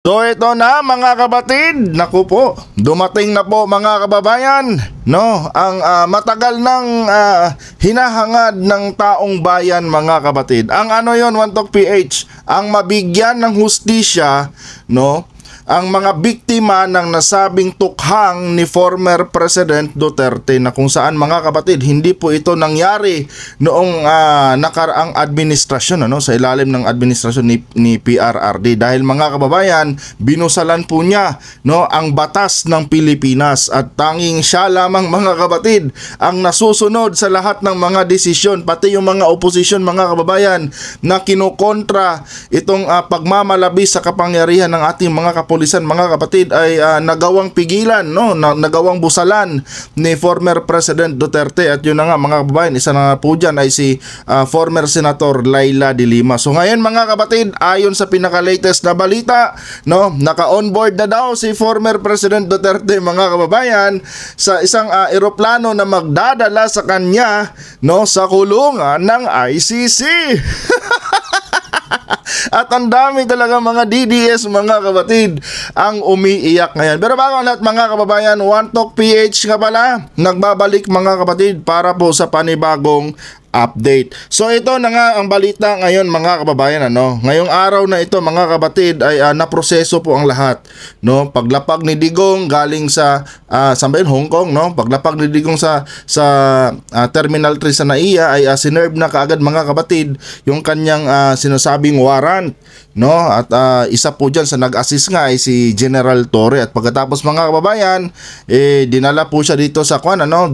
So ito na mga kapatid, naku po, dumating na po mga kababayan, no, ang matagal ng hinahangad ng taong bayan mga kapatid. Ang ano yon, One Talk PH, ang mabigyan ng hustisya, no, ang mga biktima ng nasabing tukhang ni former President Duterte, na kung saan mga kapatid, hindi po ito nangyari noong nakaraang administrasyon, ano, sa ilalim ng administrasyon ni PRRD, dahil mga kababayan, binusalan po niya, no, ang batas ng Pilipinas, at tanging siya lamang mga kapatid ang nasusunod sa lahat ng mga desisyon, pati yung mga oposisyon mga kababayan na kinukontra itong pagmamalabis sa kapangyarihan ng ating mga kapulisan mga kapatid ay nagawang pigilan, no, nagawang busalan ni former President Duterte. At yun na nga mga kababayan, isa na po dyan ay si former Senator Laila de Lima. So ngayon mga kapatid, ayon sa pinaka-latest na balita, no, naka-onboard na daw si former President Duterte mga kababayan sa isang eroplano na magdadala sa kanya, no, sa kulungan ng ICC. At ang dami talaga mga DDS mga kapatid ang umiiyak ngayon. Pero bago ang lahat mga kababayan, One Talk PH nga pala nagbabalik mga kapatid para po sa panibagong update. So ito na nga ang balita ngayon mga kababayan, ano. Ngayong araw na ito mga kapatid ay naproseso po ang lahat, no. Paglapag ni Digong galing sa Hong Kong, no. Paglapag ni Digong sa Terminal 3 sa NAIA ay sinerve na kaagad mga kapatid yung kanyang sinasabing warrant, no. At isa po diyan sa nag-assist nga ay si General Torre. At pagkatapos mga kababayan, dinala po siya dito sa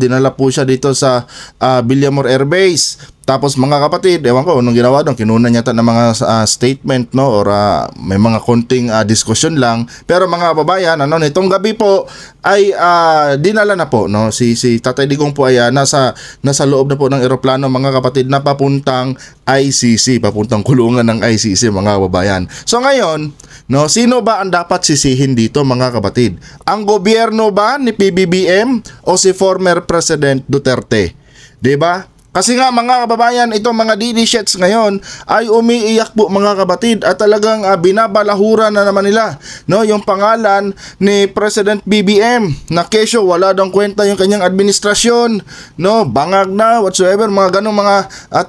dinala po siya dito sa Villamor Air Base. Tapos mga kapatid, ewan ko anong ginawa doon, kinunan niya ng mga statement, no, or may mga konting diskusyon lang. Pero mga kababayan, ano, nitong gabi po ay dinala na po, no, si Tatay Digong po ay nasa loob na po ng eroplano mga kapatid na papuntang ICC, papuntang kulungan ng ICC mga kababayan. So ngayon, no, sino ba ang dapat sisihin dito mga kapatid? Ang gobyerno ba ni PBBM o si former President Duterte? 'Di ba? Kasi nga mga kababayan, itong mga DD-shits ngayon ay umiiyak po mga kapatid, at talagang binabalahura na naman nila, no, yung pangalan ni President BBM na kesyo wala daw kwenta yung kanyang administrasyon, no, bangag na whatsoever, mga ganong mga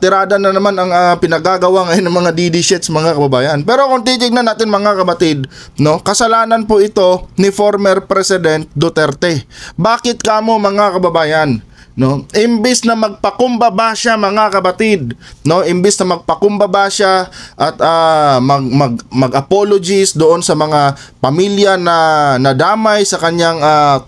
tirada na naman ang pinagagawa ngayon ng mga DD-shits mga kababayan. Pero kung titignan natin mga kapatid, no, kasalanan po ito ni former President Duterte. Bakit kamo mga kababayan? No, imbis na magpakumbaba siya mga kapatid, no, imbis na magpakumbaba siya at mag-apologies doon sa mga pamilya na nadamay sa kanyang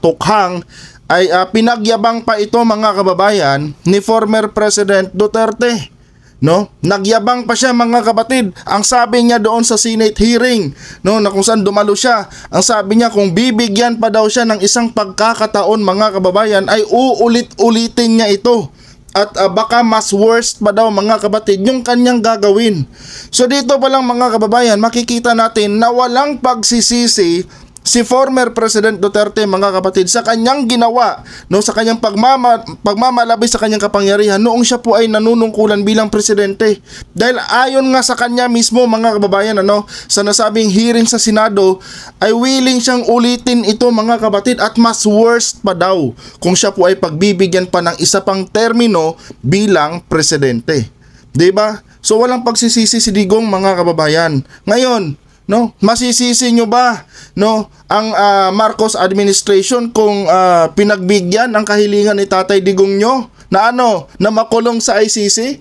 tukhang, ay pinagyabang pa ito mga kababayan ni former President Duterte. No, nagyabang pa siya mga kapatid. Ang sabi niya doon sa Senate hearing, no, na kung saan dumalo siya, ang sabi niya kung bibigyan pa daw siya ng isang pagkakataon mga kababayan ay uulit-ulitin niya ito. At baka mas worst pa daw mga kapatid yung kanyang gagawin. So dito pa lang mga kababayan, makikita natin na walang pagsisisi si former President Duterte mga kapatid sa kanyang ginawa, no, sa kanyang pagmamalabis sa kanyang kapangyarihan noong siya po ay nanunungkulan bilang presidente. Dahil ayon nga sa kanya mismo mga kababayan, ano, sa nasabing hearing sa Senado ay willing siyang ulitin ito mga kapatid, at mas worst pa daw kung siya po ay pagbibigyan pa ng isa pang termino bilang presidente. 'Di ba? So walang pagsisisi si Digong mga kababayan. Ngayon, no, masisisi nyo ba, no, ang Marcos administration kung pinagbigyan ang kahilingan ni Tatay Digong nyo na na makulong sa ICC?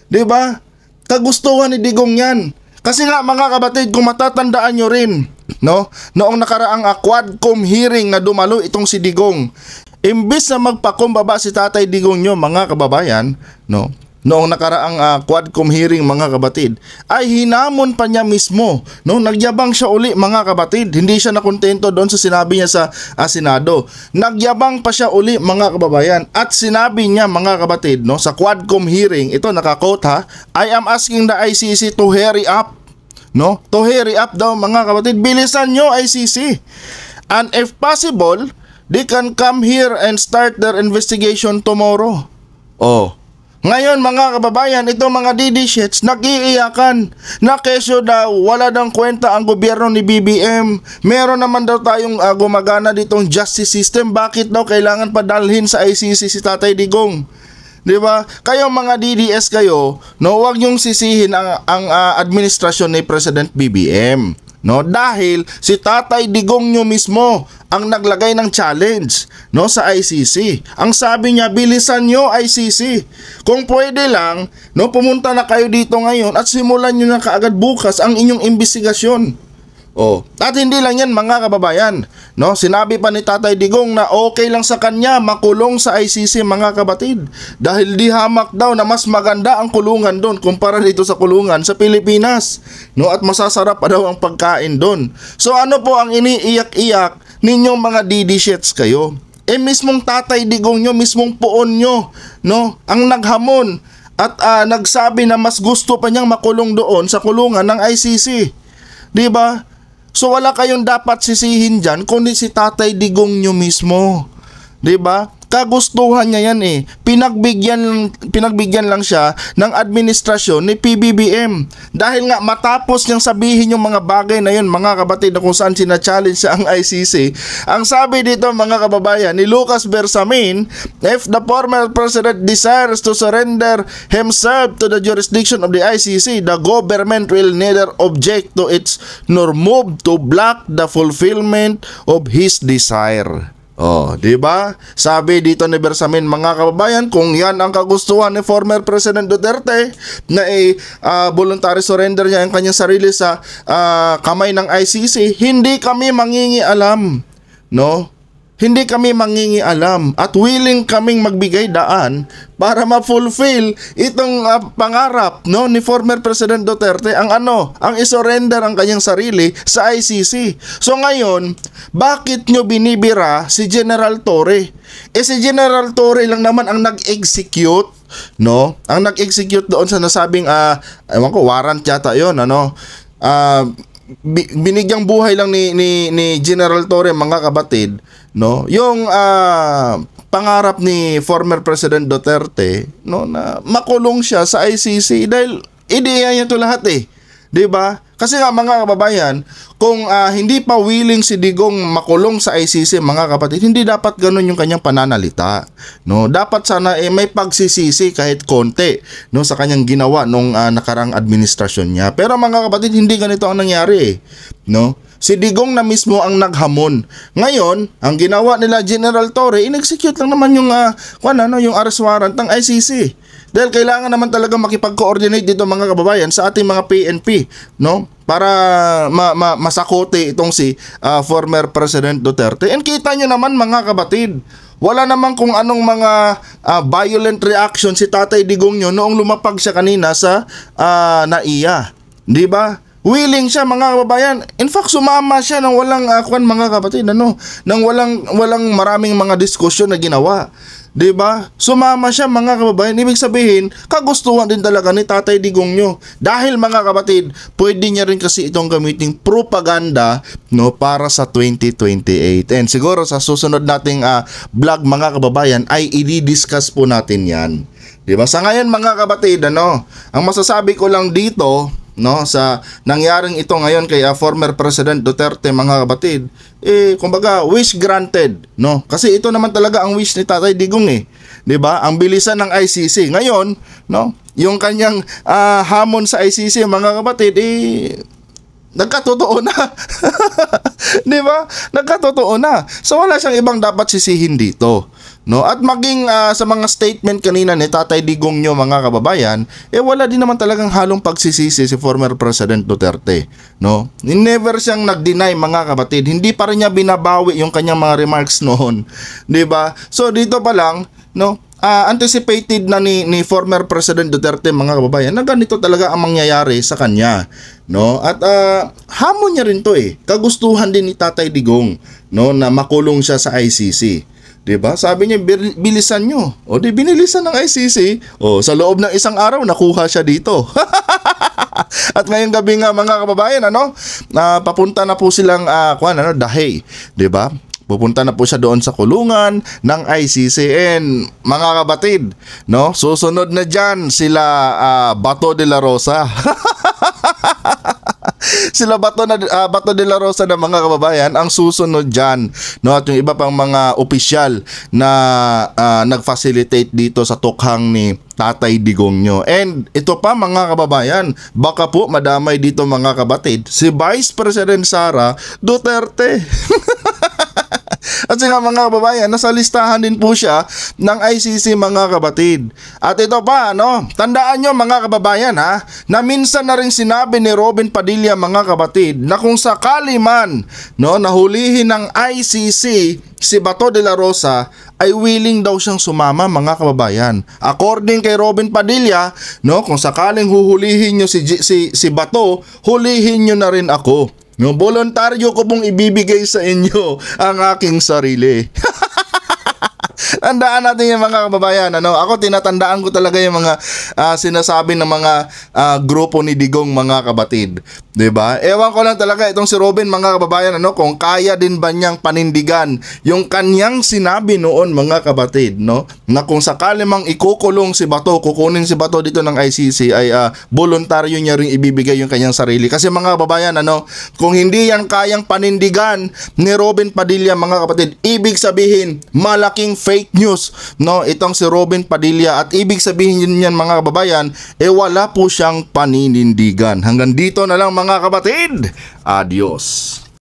'Di ba? Kagustuhan ni Digong 'yan. Kasi nga mga kapatid, kung matatandaan nyo rin, no, noong nakaraang Quadcom hearing na dumalo itong si Digong, imbis na magpakumbaba si Tatay Digong nyo mga kababayan, no, noong nakaraang Quadcom hearing mga kapatid, ay hinamon pa niya mismo, no, nagyabang siya uli mga kapatid. Hindi siya nakontento doon sa sinabi niya sa Senado. Nagyabang pa siya uli mga kababayan, at sinabi niya mga kapatid, no, sa Quadcom hearing, ito naka-quote ha, I am asking the ICC to hurry up, no, to hurry up daw mga kapatid, bilisan nyo ICC, and if possible they can come here and start their investigation tomorrow. Oh, Ngayon mga kababayan, ito mga DD-shits nag-iiyakan na kesyo daw wala daw kwenta ang gobyerno ni BBM. Meron naman daw tayong gumagana ditong justice system. Bakit daw kailangan padalhin sa ICC si Tatay Digong? 'Di ba? Kayo mga DDS kayo, no, wag yung sisihin ang administrasyon ni President BBM. No, dahil si Tatay Digong nyo mismo ang naglagay ng challenge, no, sa ICC. Ang sabi niya, bilisan nyo ICC. Kung pwede lang, no, pumunta na kayo dito ngayon at simulan nyo na kaagad bukas ang inyong investigasyon. Oh, at hindi lang yan mga kababayan, no? Sinabi pa ni Tatay Digong na okay lang sa kanya makulong sa ICC mga kabatid, dahil di hamak daw na mas maganda ang kulungan doon kumpara dito sa kulungan sa Pilipinas, no? At masasarap pa daw ang pagkain doon. So ano po ang iniiyak-iyak ninyong mga DD-shits kayo? Mismong Tatay Digong nyo, mismong poon nyo, no, ang naghamon at nagsabi na mas gusto pa niyang makulong doon sa kulungan ng ICC. 'Di ba? So wala kayong dapat sisihin dyan kundi si Tatay Digong nyo mismo. 'Di ba? Kagustuhan niya yan eh. Pinagbigyan lang siya ng administrasyon ni PBBM. Dahil nga matapos niyang sabihin yung mga bagay na yun mga kabatid na kung saan sina-challenge siya ang ICC. Ang sabi dito mga kababayan ni Lucas Bersamin, if the former president desires to surrender himself to the jurisdiction of the ICC, the government will neither object to it nor move to block the fulfillment of his desire. Oh, 'di ba? Sabi dito ni Bersamin mga kababayan, kung 'yan ang kagustuhan ni former President Duterte na voluntary surrender niya ang kanyang sarili sa kamay ng ICC, hindi kami mangingialam, no? Hindi kami mangingialam at willing kaming magbigay daan para ma-fulfill itong pangarap, no, ni former President Duterte ang isurrender ang kanyang sarili sa ICC. So ngayon, bakit nyo binibira si General Torre? Si General Torre lang naman ang nag-execute, no? Ang nag-execute doon sa nasabing ewan ko, warrant yata 'yon, binigyang buhay lang ni General Torre mga kabatid, no, yung pangarap ni former President Duterte, no, na makulong siya sa ICC dahil ideya niya to lahat eh, 'di ba? Kasi nga mga kababayan, kung hindi pa willing si Digong makulong sa ICC mga kapatid, hindi dapat ganun yung kanyang pananalita, no? Dapat sana may pagsisisi kahit konti, no, sa kanyang ginawa nung nakarang administrasyon niya. Pero mga kapatid, hindi ganito ang nangyari, no? Si Digong na mismo ang naghamon. Ngayon, ang ginawa nila General Torre, in-execute lang naman yung yung arrest warrant ng ICC. Dahil kailangan naman talaga makipag-coordinate dito mga kababayan sa ating mga PNP, no? Para masakote itong si former President Duterte. And kita nyo naman mga kabatid, wala naman kung anong mga violent reaction si Tatay Digong nyo noong lumapag siya kanina sa NAIA. 'Di ba? Willing siya mga kababayan. In fact, sumama siya ng walang mga kapatid, nang walang maraming mga diskusyon na ginawa. 'Di ba? Sumama siya mga kababayan. Ibig sabihin, kagustuhan din talaga ni Tatay Digong nyo. Dahil mga kapatid, pwede niya rin kasi itong gamiting propaganda, no, para sa 2028. And siguro sa susunod nating vlog mga kababayan ay i-discuss po natin 'yan. 'Di ba? Sa ngayon mga kapatid, ang masasabi ko lang dito, no, sa nangyaring ito ngayon kay former President Duterte mga kapatid, kumbaga wish granted, no, kasi ito naman talaga ang wish ni Tatay Digong 'di ba? Ang bilisan ng ICC ngayon, no, yung kanyang hamon sa ICC mga kapatid, nagkatotoo na. 'Di ba? Nagkatotoo na. So wala siyang ibang dapat sisihin dito, no? At maging sa mga statement kanina ni Tatay Digong nyo mga kababayan, wala din naman talagang halong pagsisisi si former President Duterte, no? Never siyang nag-deny mga kapatid. Hindi pa rin niya binabawi yung kanyang mga remarks noon, 'di ba? So dito pa lang, no, anticipated na ni former President Duterte mga kababayan na ganito talaga ang mangyayari sa kanya, no? At hamon niya rin to kagustuhan din ni Tatay Digong, no, na makulong siya sa ICC. 'Di ba? Sabi niya, bilisan nyo. O di binilisan ng ICC. O sa loob ng isang araw nakuha siya dito. At ngayong gabi nga mga kababayan, papunta na po silang The Hague, 'di ba? pupunta na po siya doon sa kulungan ng ICC. And mga kapatid, no, susunod na dyan sila Bato de la Rosa. Sila Bato de la Rosa na mga kababayan ang susunod dyan, no? At yung iba pang mga opisyal na nag-facilitate dito sa tukhang ni Tatay Digong nyo. And ito pa mga kababayan, baka po madamay dito mga kabatid, si Vice President Sara Duterte. At nga mga kababayan, nasa listahan din po siya ng ICC mga kabatid. At ito pa, no, tandaan nyo mga kababayan na minsan na rin sinabi ni Robin Padilla mga kabatid na kung sakali man, no, nahulihin ng ICC si Bato de la Rosa, ay willing daw siyang sumama mga kababayan. According kay Robin Padilla, no, kung sakaling huhulihin nyo si Bato, hulihin nyo na rin ako. No, voluntaryo ko pong ibibigay sa inyo ang aking sarili. Tandaan natin yung mga kababayan, ano? Ako tinatandaan ko talaga yung mga sinasabi ng mga grupo ni Digong mga kabatid, 'di ba? Ewan ko lang talaga itong si Robin mga kababayan, ano, kung kaya din ba niyang panindigan yung kanyang sinabi noon mga kabatid, no? Na kung sakali mang ikukulong si Bato, kukunin si Bato dito ng ICC ay voluntaryo niya ring ibibigay yung kanyang sarili. Kasi mga kababayan, ano, kung hindi yan kayang panindigan ni Robin Padilla mga kapatid, ibig sabihin malaking fake news, no, itong si Robin Padilla, at ibig sabihin niyan mga kababayan, wala po siyang paninindigan. Hanggang dito na lang mga kapatid. Adios.